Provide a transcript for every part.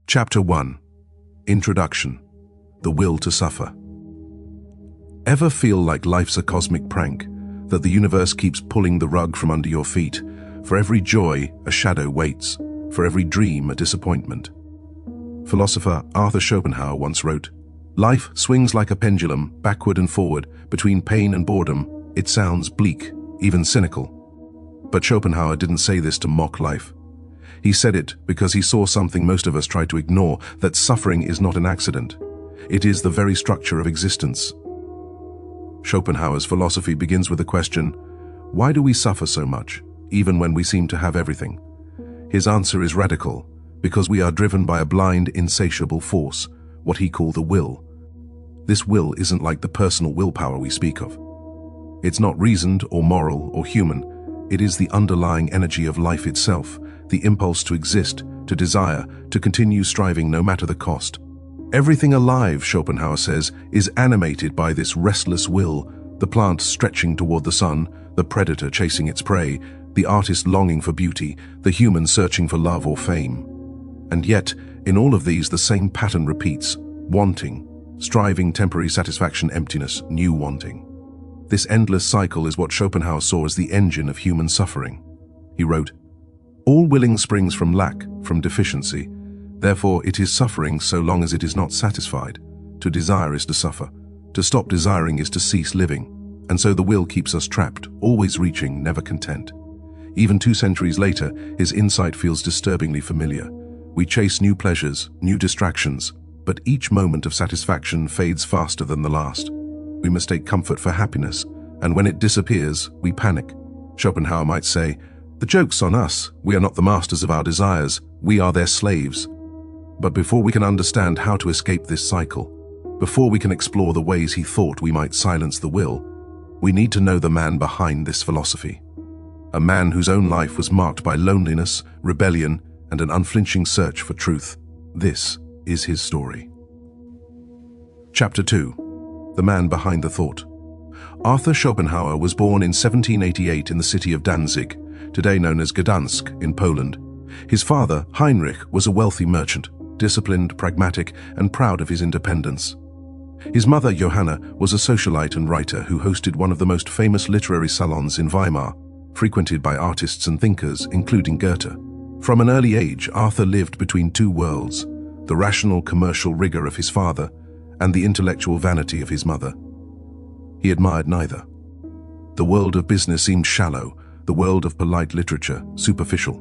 Chapter 1. Introduction. The Will to Suffer. Ever feel like life's a cosmic prank, that the universe keeps pulling the rug from under your feet? For every joy, a shadow waits. For every dream, a disappointment. Philosopher Arthur Schopenhauer once wrote, "Life swings like a pendulum, backward and forward, between pain and boredom. It sounds bleak, even cynical." But Schopenhauer didn't say this to mock life. He said it because he saw something most of us try to ignore, that suffering is not an accident. It is the very structure of existence. Schopenhauer's philosophy begins with the question, why do we suffer so much, even when we seem to have everything? His answer is radical, because we are driven by a blind, insatiable force, what he called the will. This will isn't like the personal willpower we speak of. It's not reasoned or moral or human. It is the underlying energy of life itself, the impulse to exist, to desire, to continue striving no matter the cost. Everything alive, Schopenhauer says, is animated by this restless will, the plant stretching toward the sun, the predator chasing its prey, the artist longing for beauty, the human searching for love or fame. And yet, in all of these, the same pattern repeats: wanting, striving, temporary satisfaction, emptiness, new wanting. This endless cycle is what Schopenhauer saw as the engine of human suffering. He wrote, "All willing springs from lack, from deficiency. Therefore it is suffering so long as it is not satisfied. To desire is to suffer. To stop desiring is to cease living. And so the will keeps us trapped, always reaching, never content." Even 2 centuries later, his insight feels disturbingly familiar. We chase new pleasures, new distractions, but each moment of satisfaction fades faster than the last. We mistake comfort for happiness, and when it disappears, we panic. Schopenhauer might say, "The joke's on us. We are not the masters of our desires. We are their slaves." But before we can understand how to escape this cycle, before we can explore the ways he thought we might silence the will, we need to know the man behind this philosophy. A man whose own life was marked by loneliness, rebellion, and an unflinching search for truth. This is his story. Chapter 2. The man behind the thought. Arthur Schopenhauer was born in 1788 in the city of Danzig, today known as Gdansk, in Poland. His father, Heinrich, was a wealthy merchant, disciplined, pragmatic, and proud of his independence. His mother, Johanna, was a socialite and writer who hosted one of the most famous literary salons in Weimar, frequented by artists and thinkers, including Goethe. From an early age, Arthur lived between 2 worlds, the rational commercial rigor of his father and the intellectual vanity of his mother. He admired neither. The world of business seemed shallow, the world of polite literature superficial.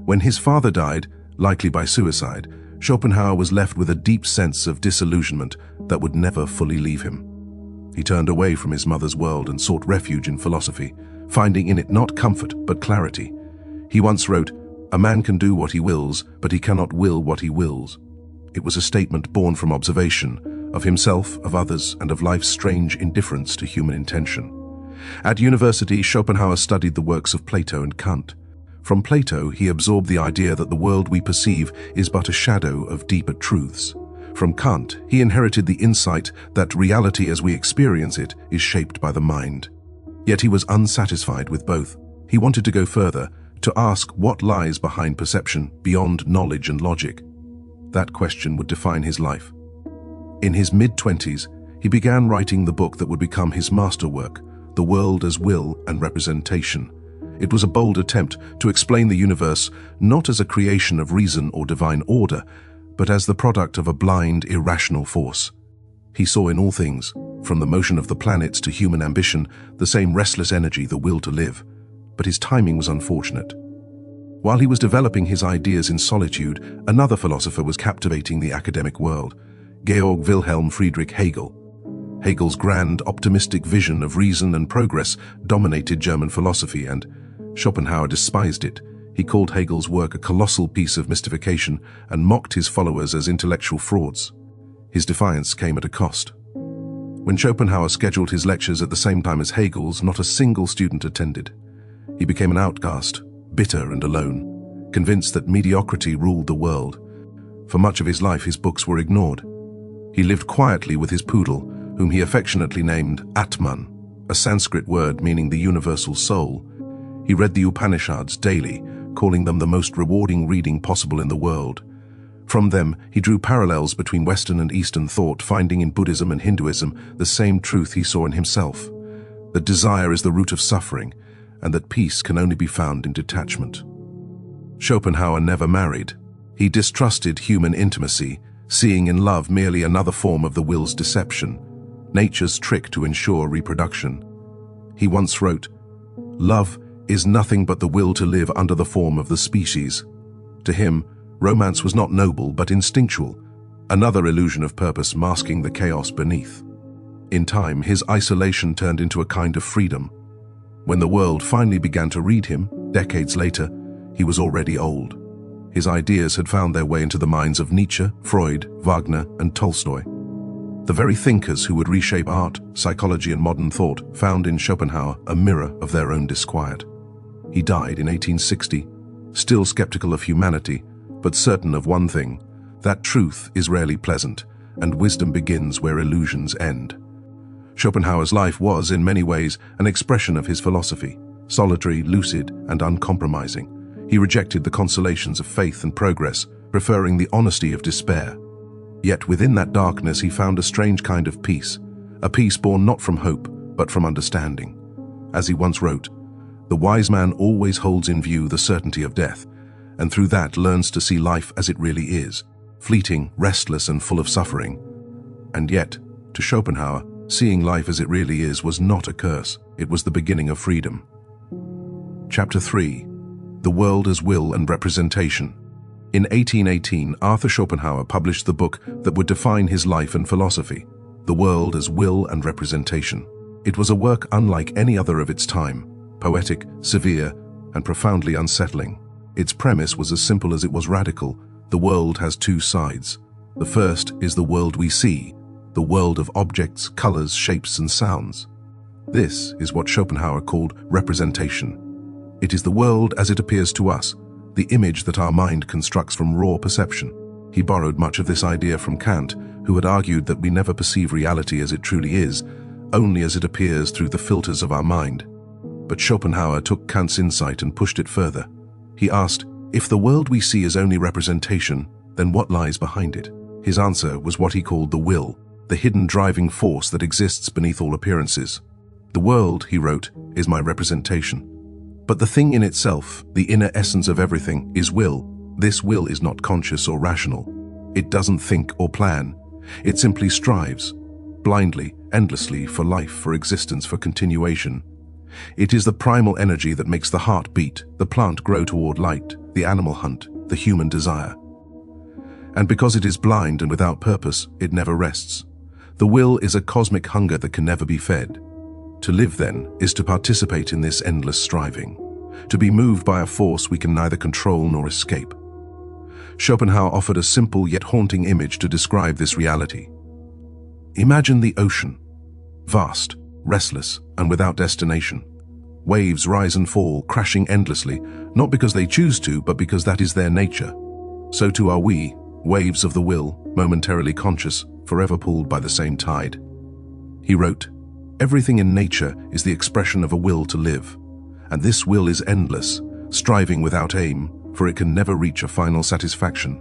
When his father died, likely by suicide, Schopenhauer was left with a deep sense of disillusionment that would never fully leave him. He turned away from his mother's world and sought refuge in philosophy, finding in it not comfort but clarity. He once wrote, "A man can do what he wills, but he cannot will what he wills." It was a statement born from observation, of himself, of others, and of life's strange indifference to human intention. At university, Schopenhauer studied the works of Plato and Kant. From Plato, he absorbed the idea that the world we perceive is but a shadow of deeper truths. From Kant, he inherited the insight that reality as we experience it is shaped by the mind. Yet he was unsatisfied with both. He wanted to go further, to ask what lies behind perception, beyond knowledge and logic. That question would define his life. In his mid-20s, he began writing the book that would become his masterwork, The World as Will and Representation. It was a bold attempt to explain the universe not as a creation of reason or divine order, but as the product of a blind, irrational force. He saw in all things, from the motion of the planets to human ambition, the same restless energy, the will to live. But his timing was unfortunate. While he was developing his ideas in solitude, another philosopher was captivating the academic world, Georg Wilhelm Friedrich Hegel. Hegel's grand, optimistic vision of reason and progress dominated German philosophy, and Schopenhauer despised it. He called Hegel's work a colossal piece of mystification and mocked his followers as intellectual frauds. His defiance came at a cost. When Schopenhauer scheduled his lectures at the same time as Hegel's, not a single student attended. He became an outcast, bitter and alone, convinced that mediocrity ruled the world. For much of his life, his books were ignored. He lived quietly with his poodle, whom he affectionately named Atman, a Sanskrit word meaning the universal soul. He read the Upanishads daily, calling them the most rewarding reading possible in the world. From them, he drew parallels between Western and Eastern thought, finding in Buddhism and Hinduism the same truth he saw in himself, that desire is the root of suffering, and that peace can only be found in detachment. Schopenhauer never married. He distrusted human intimacy, seeing in love merely another form of the will's deception, nature's trick to ensure reproduction. He once wrote, "Love is nothing but the will to live under the form of the species." To him, romance was not noble but instinctual, another illusion of purpose masking the chaos beneath. In time, his isolation turned into a kind of freedom. When the world finally began to read him, decades later, he was already old. His ideas had found their way into the minds of Nietzsche, Freud, Wagner, and Tolstoy. The very thinkers who would reshape art, psychology, and modern thought found in Schopenhauer a mirror of their own disquiet. He died in 1860, still skeptical of humanity, but certain of one thing, that truth is rarely pleasant, and wisdom begins where illusions end. Schopenhauer's life was, in many ways, an expression of his philosophy, solitary, lucid, and uncompromising. He rejected the consolations of faith and progress, preferring the honesty of despair. Yet within that darkness he found a strange kind of peace, a peace born not from hope, but from understanding. As he once wrote, "The wise man always holds in view the certainty of death, and through that learns to see life as it really is, fleeting, restless, and full of suffering." And yet, to Schopenhauer, seeing life as it really is was not a curse, it was the beginning of freedom. Chapter 3. The World as Will and Representation. In 1818, Arthur Schopenhauer published the book that would define his life and philosophy, The World as Will and Representation. It was a work unlike any other of its time, poetic, severe, and profoundly unsettling. Its premise was as simple as it was radical. The world has two sides. The first is the world we see, the world of objects, colors, shapes, and sounds. This is what Schopenhauer called representation. It is the world as it appears to us, the image that our mind constructs from raw perception. He borrowed much of this idea from Kant, who had argued that we never perceive reality as it truly is, only as it appears through the filters of our mind. But Schopenhauer took Kant's insight and pushed it further. He asked, if the world we see is only representation, then what lies behind it? His answer was what he called the will, the hidden driving force that exists beneath all appearances. The world, he wrote, is my representation. But the thing in itself, the inner essence of everything, is will. This will is not conscious or rational. It doesn't think or plan. It simply strives, blindly, endlessly, for life, for existence, for continuation. It is the primal energy that makes the heart beat, the plant grow toward light, the animal hunt, the human desire. And because it is blind and without purpose, it never rests. The will is a cosmic hunger that can never be fed. To live, then, is to participate in this endless striving, to be moved by a force we can neither control nor escape. Schopenhauer offered a simple yet haunting image to describe this reality. Imagine the ocean, vast, restless, and without destination. Waves rise and fall, crashing endlessly, not because they choose to, but because that is their nature. So too are we, waves of the will, momentarily conscious, forever pulled by the same tide. He wrote, everything in nature is the expression of a will to live, and this will is endless, striving without aim, for it can never reach a final satisfaction.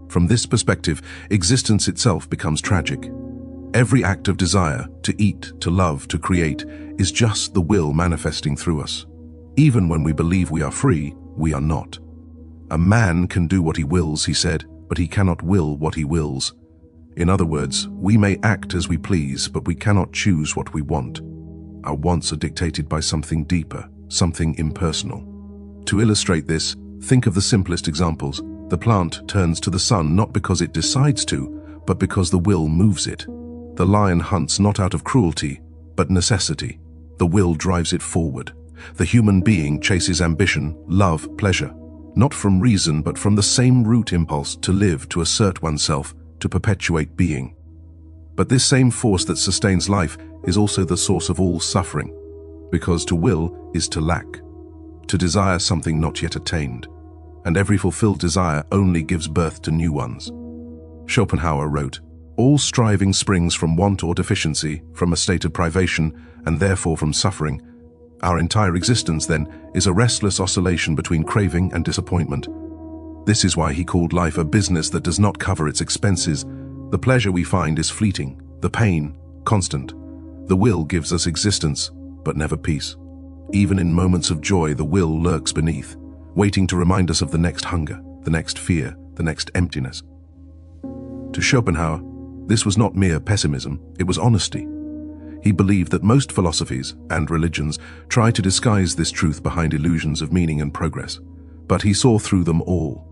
From this perspective, existence itself becomes tragic. Every act of desire, to eat, to love, to create, is just the will manifesting through us. Even when we believe we are free, we are not. A man can do what he wills, he said, but he cannot will what he wills. In other words, we may act as we please, but we cannot choose what we want. Our wants are dictated by something deeper, something impersonal. To illustrate this, think of the simplest examples. The plant turns to the sun not because it decides to, but because the will moves it. The lion hunts not out of cruelty, but necessity. The will drives it forward. The human being chases ambition, love, pleasure, not from reason, but from the same root impulse to live, to assert oneself, to perpetuate being. But this same force that sustains life is also the source of all suffering, because to will is to lack, to desire something not yet attained, and every fulfilled desire only gives birth to new ones. Schopenhauer wrote, all striving springs from want or deficiency, from a state of privation, and therefore from suffering. Our entire existence, then, is a restless oscillation between craving and disappointment. This is why he called life a business that does not cover its expenses. The pleasure we find is fleeting, the pain, constant. The will gives us existence, but never peace. Even in moments of joy, the will lurks beneath, waiting to remind us of the next hunger, the next fear, the next emptiness. To Schopenhauer, this was not mere pessimism, it was honesty. He believed that most philosophies and religions try to disguise this truth behind illusions of meaning and progress, but he saw through them all.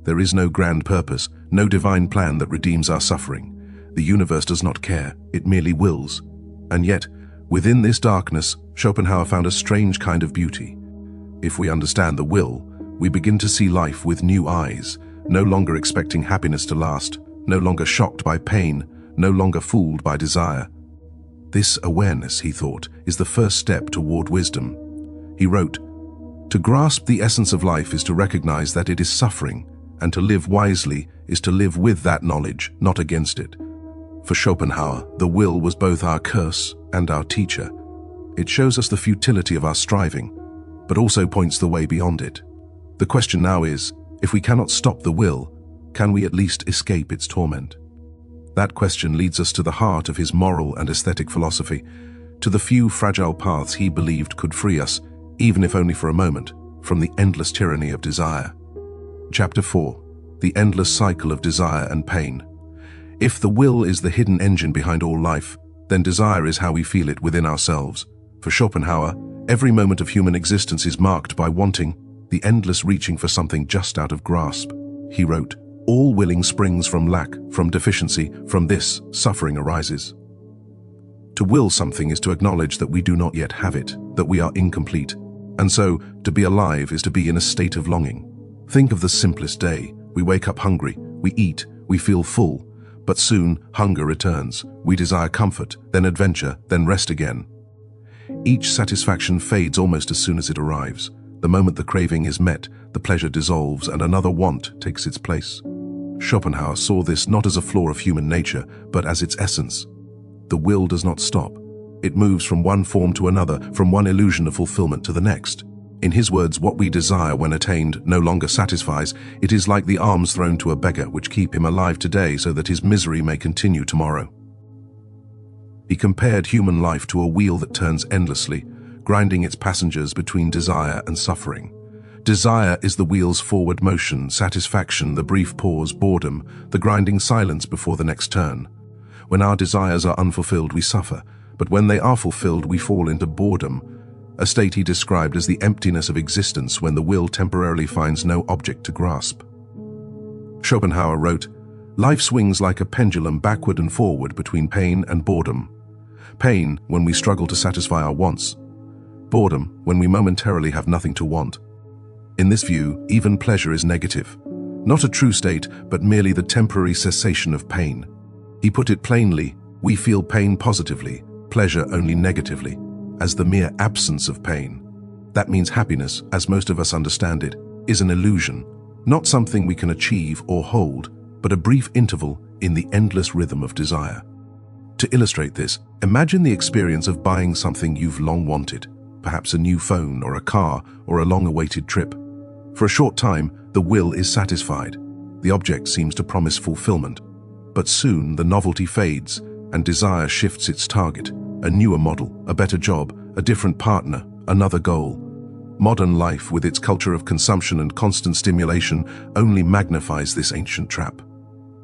There is no grand purpose, no divine plan that redeems our suffering. The universe does not care, it merely wills. And yet, within this darkness, Schopenhauer found a strange kind of beauty. If we understand the will, we begin to see life with new eyes, no longer expecting happiness to last, no longer shocked by pain, no longer fooled by desire. This awareness, he thought, is the first step toward wisdom. He wrote, "To grasp the essence of life is to recognize that it is suffering, and to live wisely is to live with that knowledge, not against it." For Schopenhauer, the will was both our curse and our teacher. It shows us the futility of our striving, but also points the way beyond it. The question now is, if we cannot stop the will, can we at least escape its torment? That question leads us to the heart of his moral and aesthetic philosophy, to the few fragile paths he believed could free us, even if only for a moment, from the endless tyranny of desire. Chapter 4. The Endless Cycle of Desire and Pain. If the will is the hidden engine behind all life, then desire is how we feel it within ourselves. For Schopenhauer, every moment of human existence is marked by wanting, the endless reaching for something just out of grasp. He wrote, "All willing springs from lack, from deficiency, from this, suffering arises." To will something is to acknowledge that we do not yet have it, that we are incomplete. And so, to be alive is to be in a state of longing. Think of the simplest day. We wake up hungry, we eat, we feel full, but soon hunger returns. We desire comfort, then adventure, then rest again. Each satisfaction fades almost as soon as it arrives. The moment the craving is met, the pleasure dissolves and another want takes its place. Schopenhauer saw this not as a flaw of human nature, but as its essence. The will does not stop. It moves from one form to another, from one illusion of fulfillment to the next. In his words, what we desire when attained no longer satisfies. It is like the alms thrown to a beggar which keep him alive today so that his misery may continue tomorrow. He compared human life to a wheel that turns endlessly, grinding its passengers between desire and suffering. Desire is the wheel's forward motion, satisfaction, the brief pause, boredom, the grinding silence before the next turn. When our desires are unfulfilled, we suffer, but when they are fulfilled, we fall into boredom, a state he described as the emptiness of existence when the will temporarily finds no object to grasp. Schopenhauer wrote, "Life swings like a pendulum backward and forward between pain and boredom. Pain, when we struggle to satisfy our wants. Boredom, when we momentarily have nothing to want. In this view, even pleasure is negative. Not a true state, but merely the temporary cessation of pain." He put it plainly, we feel pain positively, pleasure only negatively, as the mere absence of pain. That means happiness, as most of us understand it, is an illusion, not something we can achieve or hold, but a brief interval in the endless rhythm of desire. To illustrate this, imagine the experience of buying something you've long wanted, perhaps a new phone or a car or a long-awaited trip. For a short time, the will is satisfied. The object seems to promise fulfillment. But soon the novelty fades and desire shifts its target. A newer model, a better job, a different partner, another goal. Modern life, with its culture of consumption and constant stimulation, only magnifies this ancient trap.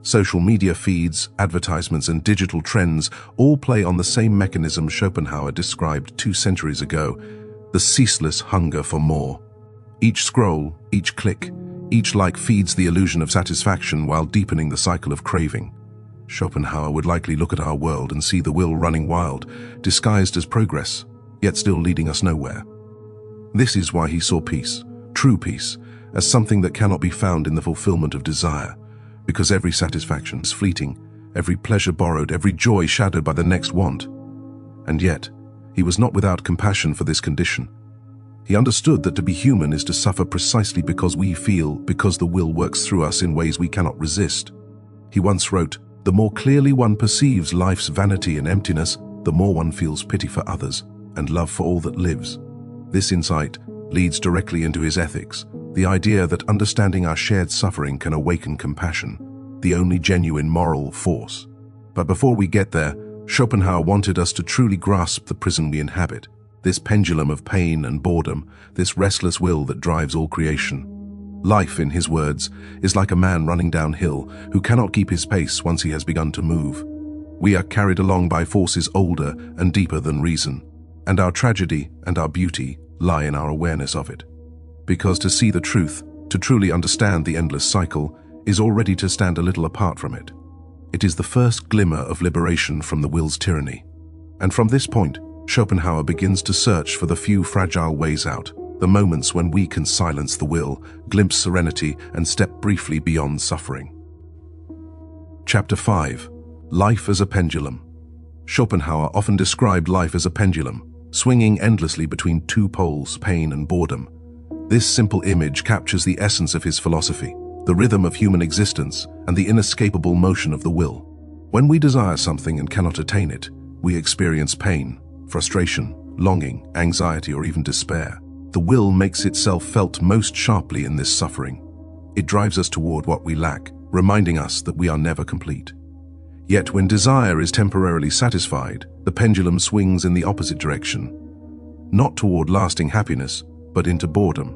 Social media feeds, advertisements, and digital trends all play on the same mechanism Schopenhauer described 2 centuries ago, the ceaseless hunger for more. Each scroll, each click, each like feeds the illusion of satisfaction while deepening the cycle of craving. Schopenhauer would likely look at our world and see the will running wild, disguised as progress, yet still leading us nowhere. This is why he saw peace, true peace, as something that cannot be found in the fulfillment of desire, because every satisfaction is fleeting, every pleasure borrowed, every joy shadowed by the next want. And yet, he was not without compassion for this condition. He understood that to be human is to suffer precisely because we feel, because the will works through us in ways we cannot resist. He once wrote, "The more clearly one perceives life's vanity and emptiness, the more one feels pity for others and love for all that lives." This insight leads directly into his ethics, the idea that understanding our shared suffering can awaken compassion, the only genuine moral force. But before we get there, Schopenhauer wanted us to truly grasp the prison we inhabit, this pendulum of pain and boredom, this restless will that drives all creation. Life, in his words, is like a man running downhill who cannot keep his pace once he has begun to move. We are carried along by forces older and deeper than reason, and our tragedy and our beauty lie in our awareness of it. Because to see the truth, to truly understand the endless cycle, is already to stand a little apart from it. It is the first glimmer of liberation from the will's tyranny. And from this point, Schopenhauer begins to search for the few fragile ways out, the moments when we can silence the will, glimpse serenity, and step briefly beyond suffering. Chapter 5. Life as a Pendulum. Schopenhauer often described life as a pendulum, swinging endlessly between two poles, pain and boredom. This simple image captures the essence of his philosophy, the rhythm of human existence, and the inescapable motion of the will. When we desire something and cannot attain it, we experience pain, frustration, longing, anxiety, or even despair. The will makes itself felt most sharply in this suffering. It drives us toward what we lack, reminding us that we are never complete. Yet when desire is temporarily satisfied, the pendulum swings in the opposite direction, not toward lasting happiness, but into boredom.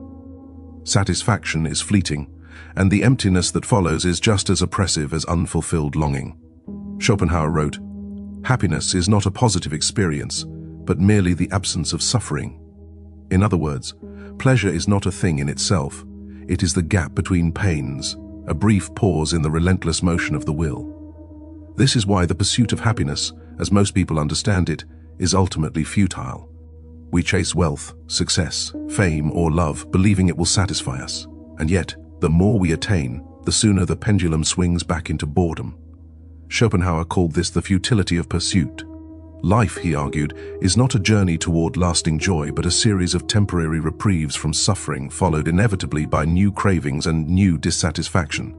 Satisfaction is fleeting, and the emptiness that follows is just as oppressive as unfulfilled longing. Schopenhauer wrote, "Happiness is not a positive experience, but merely the absence of suffering." In other words, pleasure is not a thing in itself. It is the gap between pains, a brief pause in the relentless motion of the will. This is why the pursuit of happiness, as most people understand it, is ultimately futile. We chase wealth, success, fame, or love, believing it will satisfy us. And yet, the more we attain, the sooner the pendulum swings back into boredom. Schopenhauer called this the futility of pursuit. Life, he argued, is not a journey toward lasting joy, but a series of temporary reprieves from suffering, followed inevitably by new cravings and new dissatisfaction.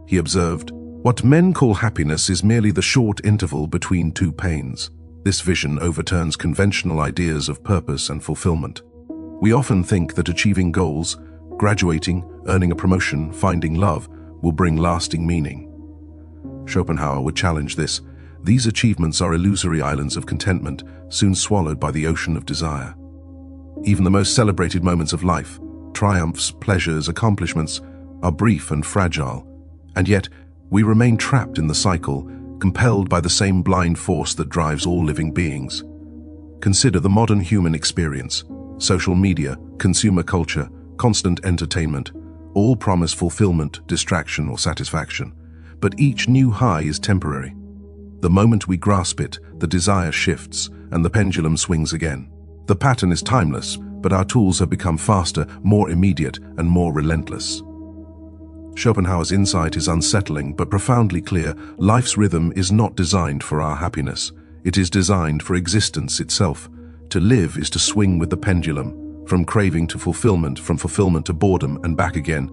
He observed, "What men call happiness is merely the short interval between two pains." This vision overturns conventional ideas of purpose and fulfillment. We often think that achieving goals, graduating, earning a promotion, finding love, will bring lasting meaning. Schopenhauer would challenge this. These achievements are illusory islands of contentment, soon swallowed by the ocean of desire. Even the most celebrated moments of life, triumphs, pleasures, accomplishments, are brief and fragile, and yet we remain trapped in the cycle, compelled by the same blind force that drives all living beings. Consider the modern human experience. Social media, consumer culture, constant entertainment, all promise fulfillment, distraction, or satisfaction. But each new high is temporary. The moment we grasp it, the desire shifts, and the pendulum swings again. The pattern is timeless, but our tools have become faster, more immediate, and more relentless. Schopenhauer's insight is unsettling but profoundly clear. Life's rhythm is not designed for our happiness. It is designed for existence itself. To live is to swing with the pendulum, from craving to fulfillment, from fulfillment to boredom, and back again.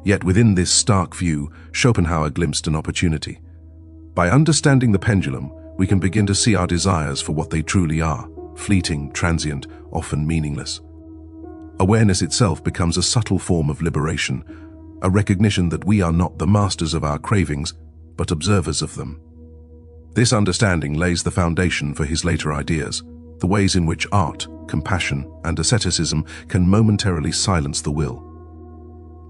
Yet within this stark view, Schopenhauer glimpsed an opportunity. By understanding the pendulum, we can begin to see our desires for what they truly are, fleeting, transient, often meaningless. Awareness itself becomes a subtle form of liberation, a recognition that we are not the masters of our cravings, but observers of them. This understanding lays the foundation for his later ideas, the ways in which art, compassion, and asceticism can momentarily silence the will.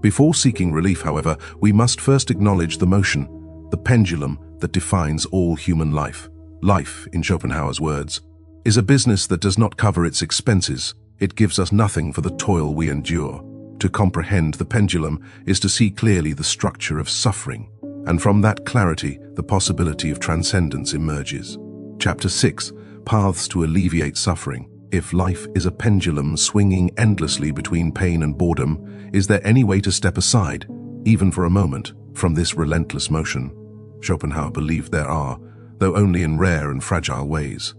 Before seeking relief, however, we must first acknowledge the motion, the pendulum that defines all human life. Life, in Schopenhauer's words, is a business that does not cover its expenses. It gives us nothing for the toil we endure. To comprehend the pendulum is to see clearly the structure of suffering, and from that clarity, the possibility of transcendence emerges. Chapter 6. Paths to alleviate suffering. If life is a pendulum swinging endlessly between pain and boredom, is there any way to step aside, even for a moment, from this relentless motion? Schopenhauer believed there are, though only in rare and fragile ways.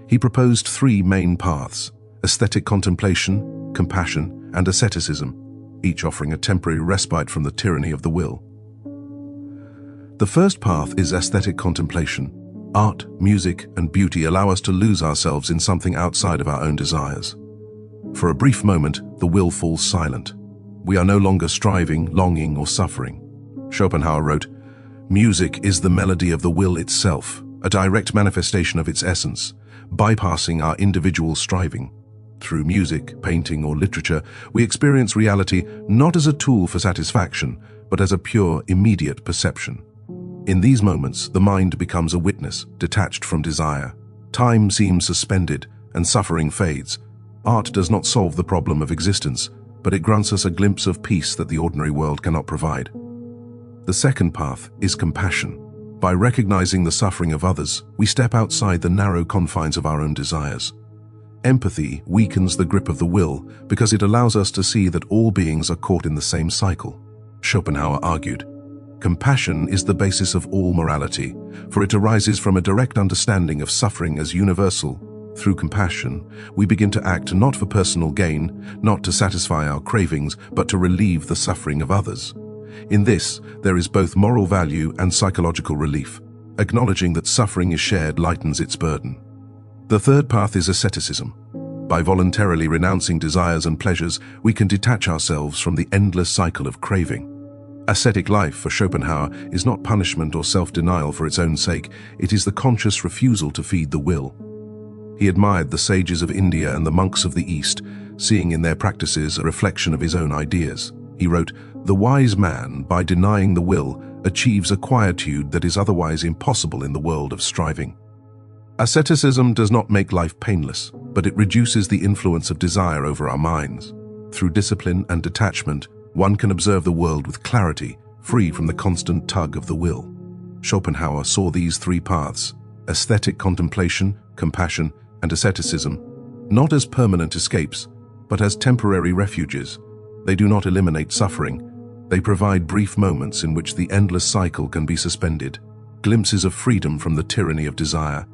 He proposed three main paths: aesthetic contemplation, compassion, and asceticism, each offering a temporary respite from the tyranny of the will. The first path is aesthetic contemplation. Art, music, and beauty allow us to lose ourselves in something outside of our own desires. For a brief moment, the will falls silent. we are no longer striving, longing, or suffering. Schopenhauer wrote, "Music is the melody of the will itself, a direct manifestation of its essence, bypassing our individual striving. Through music, painting, or literature, we experience reality not as a tool for satisfaction, but as a pure, immediate perception. In these moments, the mind becomes a witness, detached from desire. Time seems suspended, and suffering fades. Art does not solve the problem of existence, but it grants us a glimpse of peace that the ordinary world cannot provide." The second path is compassion. By recognizing the suffering of others, we step outside the narrow confines of our own desires. Empathy weakens the grip of the will because it allows us to see that all beings are caught in the same cycle. Schopenhauer argued, "Compassion is the basis of all morality, for it arises from a direct understanding of suffering as universal. Through compassion, we begin to act not for personal gain, not to satisfy our cravings, but to relieve the suffering of others. In this, there is both moral value and psychological relief. Acknowledging that suffering is shared lightens its burden." The third path is asceticism. By voluntarily renouncing desires and pleasures, we can detach ourselves from the endless cycle of craving. Ascetic life, for Schopenhauer, is not punishment or self-denial for its own sake, it is the conscious refusal to feed the will. He admired the sages of India and the monks of the East, seeing in their practices a reflection of his own ideas. He wrote, "The wise man, by denying the will, achieves a quietude that is otherwise impossible in the world of striving." Asceticism does not make life painless, but it reduces the influence of desire over our minds. Through discipline and detachment, one can observe the world with clarity, free from the constant tug of the will. Schopenhauer saw these three paths, aesthetic contemplation, compassion, and asceticism, not as permanent escapes, but as temporary refuges. They do not eliminate suffering. They provide brief moments in which the endless cycle can be suspended, glimpses of freedom from the tyranny of desire.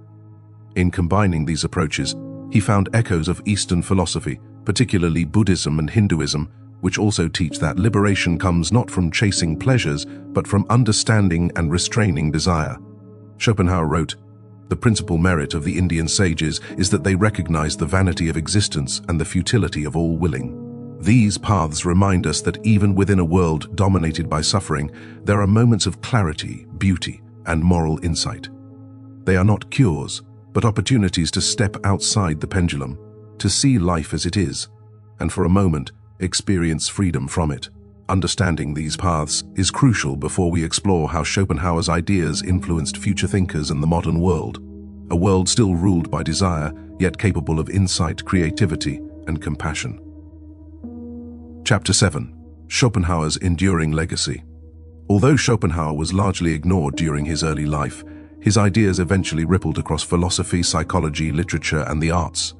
In combining these approaches, he found echoes of Eastern philosophy, particularly Buddhism and Hinduism, which also teach that liberation comes not from chasing pleasures, but from understanding and restraining desire. Schopenhauer wrote, "The principal merit of the Indian sages is that they recognize the vanity of existence and the futility of all willing." These paths remind us that even within a world dominated by suffering, there are moments of clarity, beauty, and moral insight. They are not cures, but opportunities to step outside the pendulum, to see life as it is, and for a moment, experience freedom from it. Understanding these paths is crucial before we explore how Schopenhauer's ideas influenced future thinkers and the modern world, a world still ruled by desire, yet capable of insight, creativity, and compassion. Chapter 7. Schopenhauer's Enduring Legacy. Although Schopenhauer was largely ignored during his early life, his ideas eventually rippled across philosophy, psychology, literature, and the arts.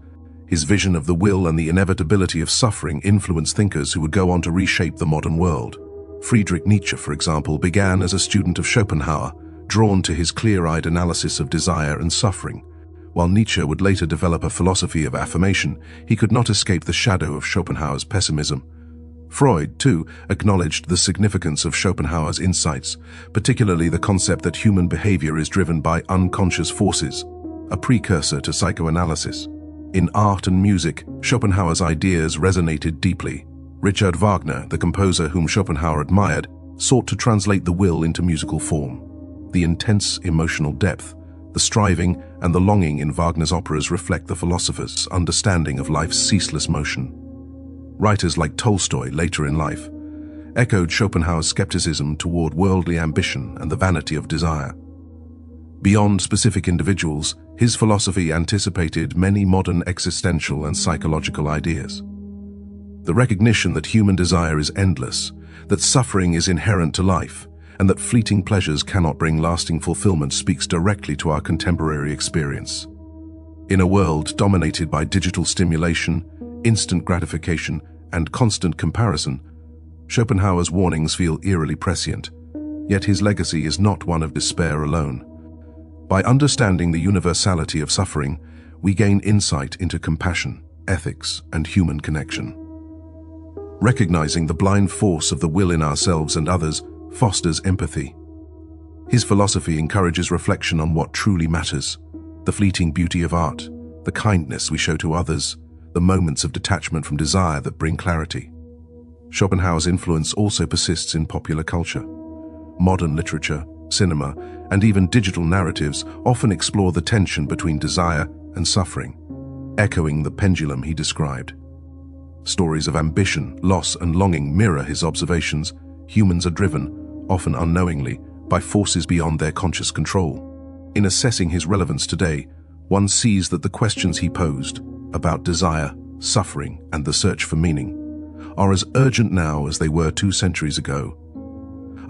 His vision of the will and the inevitability of suffering influenced thinkers who would go on to reshape the modern world. Friedrich Nietzsche, for example, began as a student of Schopenhauer, drawn to his clear-eyed analysis of desire and suffering. While Nietzsche would later develop a philosophy of affirmation, he could not escape the shadow of Schopenhauer's pessimism. Freud, too, acknowledged the significance of Schopenhauer's insights, particularly the concept that human behavior is driven by unconscious forces, a precursor to psychoanalysis. In art and music, Schopenhauer's ideas resonated deeply. Richard Wagner, the composer whom Schopenhauer admired, sought to translate the will into musical form. The intense emotional depth, the striving, and the longing in Wagner's operas reflect the philosopher's understanding of life's ceaseless motion. Writers like Tolstoy, later in life, echoed Schopenhauer's skepticism toward worldly ambition and the vanity of desire. Beyond specific individuals, his philosophy anticipated many modern existential and psychological ideas. The recognition that human desire is endless, that suffering is inherent to life, and that fleeting pleasures cannot bring lasting fulfillment speaks directly to our contemporary experience. In a world dominated by digital stimulation, instant gratification, and constant comparison, Schopenhauer's warnings feel eerily prescient, yet his legacy is not one of despair alone. By understanding the universality of suffering, we gain insight into compassion, ethics, and human connection. Recognizing the blind force of the will in ourselves and others fosters empathy. His philosophy encourages reflection on what truly matters, the fleeting beauty of art, the kindness we show to others, the moments of detachment from desire that bring clarity. Schopenhauer's influence also persists in popular culture. Modern literature, cinema, and even digital narratives often explore the tension between desire and suffering, echoing the pendulum he described. Stories of ambition, loss, and longing mirror his observations. Humans are driven, often unknowingly, by forces beyond their conscious control. In assessing his relevance today, one sees that the questions he posed about desire, suffering, and the search for meaning are as urgent now as they were 2 centuries ago.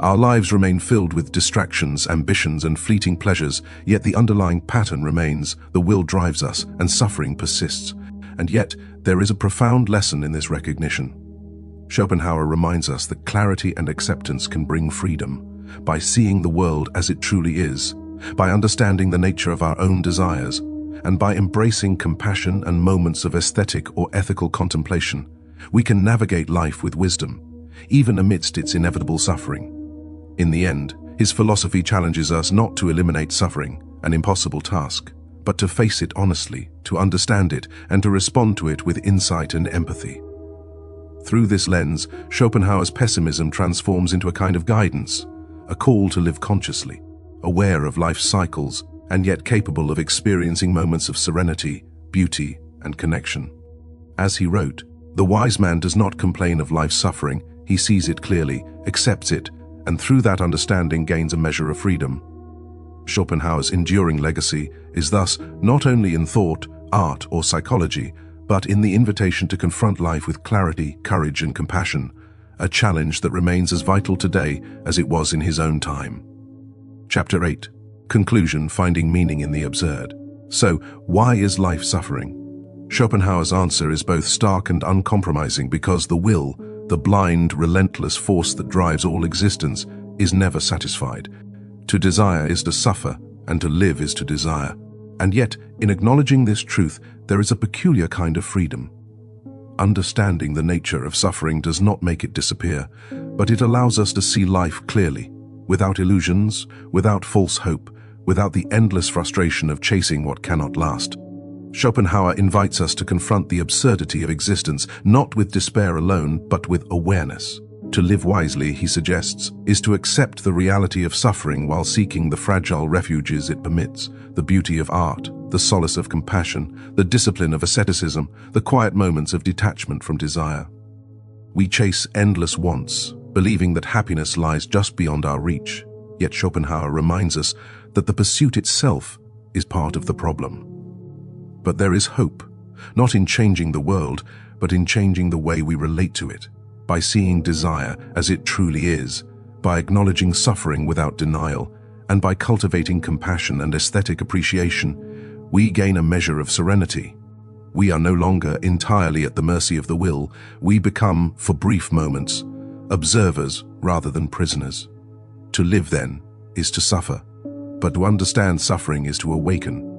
Our lives remain filled with distractions, ambitions, and fleeting pleasures, yet the underlying pattern remains. The will drives us, and suffering persists. And yet, there is a profound lesson in this recognition. Schopenhauer reminds us that clarity and acceptance can bring freedom. By seeing the world as it truly is, by understanding the nature of our own desires, and by embracing compassion and moments of aesthetic or ethical contemplation, we can navigate life with wisdom, even amidst its inevitable suffering. In the end, his philosophy challenges us not to eliminate suffering, an impossible task, but to face it honestly, to understand it, and to respond to it with insight and empathy. Through this lens, Schopenhauer's pessimism transforms into a kind of guidance, a call to live consciously, aware of life's cycles, and yet capable of experiencing moments of serenity, beauty, and connection. As he wrote, "The wise man does not complain of life's suffering, he sees it clearly, accepts it, and through that understanding gains a measure of freedom." Schopenhauer's enduring legacy is thus not only in thought, art, or psychology, but in the invitation to confront life with clarity, courage, and compassion, a challenge that remains as vital today as it was in his own time. Chapter 8. Conclusion: Finding Meaning in the Absurd. So, why is life suffering? Schopenhauer's answer is both stark and uncompromising because the will, the blind, relentless force that drives all existence, is never satisfied. To desire is to suffer, and to live is to desire. And yet, in acknowledging this truth, there is a peculiar kind of freedom. Understanding the nature of suffering does not make it disappear, but it allows us to see life clearly, without illusions, without false hope, without the endless frustration of chasing what cannot last. Schopenhauer invites us to confront the absurdity of existence, not with despair alone, but with awareness. To live wisely, he suggests, is to accept the reality of suffering while seeking the fragile refuges it permits, the beauty of art, the solace of compassion, the discipline of asceticism, the quiet moments of detachment from desire. We chase endless wants, believing that happiness lies just beyond our reach, yet Schopenhauer reminds us that the pursuit itself is part of the problem. But there is hope, not in changing the world, but in changing the way we relate to it. By seeing desire as it truly is, by acknowledging suffering without denial, and by cultivating compassion and aesthetic appreciation, we gain a measure of serenity. We are no longer entirely at the mercy of the will. We become, for brief moments, observers rather than prisoners. To live, then, is to suffer. But to understand suffering is to awaken.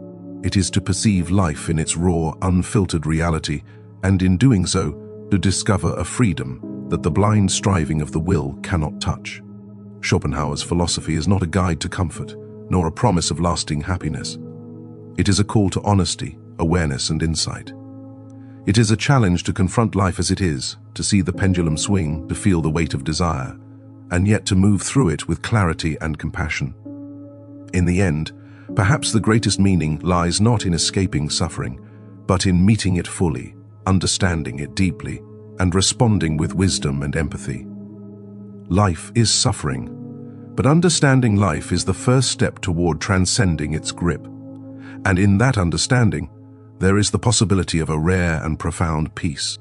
It is to perceive life in its raw, unfiltered reality, and in doing so, to discover a freedom that the blind striving of the will cannot touch. Schopenhauer's philosophy is not a guide to comfort, nor a promise of lasting happiness. It is a call to honesty, awareness, and insight. It is a challenge to confront life as it is, to see the pendulum swing, to feel the weight of desire, and yet to move through it with clarity and compassion. In the end, perhaps the greatest meaning lies not in escaping suffering, but in meeting it fully, understanding it deeply, and responding with wisdom and empathy. Life is suffering, but understanding life is the first step toward transcending its grip. And in that understanding, there is the possibility of a rare and profound peace.